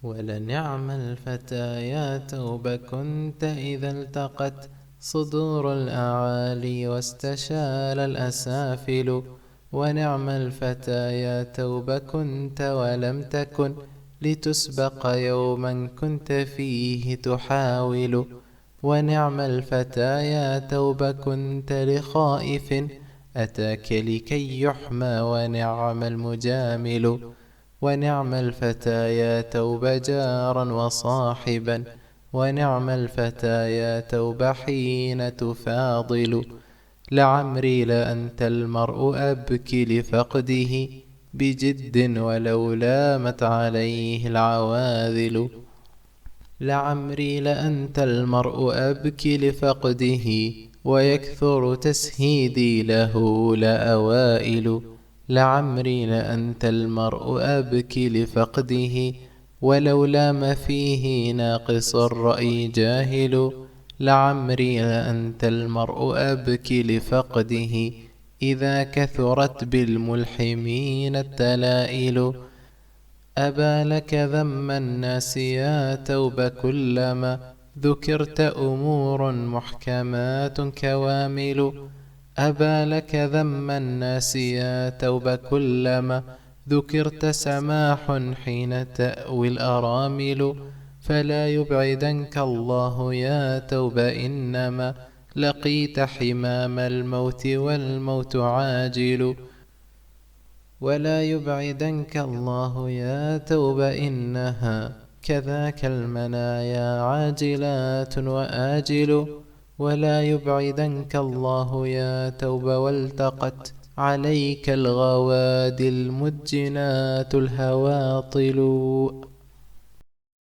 ولنعم الفتى يا توب كنت إذا التقت صدور الأعالي واستشال الأسافل. ونعم الفتى يا توب كنت ولم تكن لتسبق يوما كنت فيه تحاول. ونعم الفتى يا توب كنت لخائف أتاك لكي يحمى ونعم المجامل. ونعم الفتى يا توب جارا وصاحبا ونعم الفتى يا توب حين تفاضل. لعمري لأنت المرء أبكي لفقده بجد ولو لامت عليه العواذل. لعمري لأنت المرء أبكي لفقده ويكثر تسهيدي له لأوائل. لعمري لأنت المرء أبكي لفقده ولو لام فيه ناقص الرأي جاهل. لعمري لأنت المرء أبكي لفقده إذا كثرت بالملحمين التلائل. أبى لك ذم الناس يا توب كلما ذكرت أمور محكمات كوامل. أبى لك ذم الناس يا توب كلما ذكرت سماح حين تأوي الأرامل. فلا يبعدنك الله يا توب إنما لقيت حمام الموت والموت عاجل. ولا يبعدنك الله يا توب إنها كذاك المنايا عاجلات وآجل. ولا يبعدنك الله يا توب والتقت عليك الغوادي المجنات الهواطل.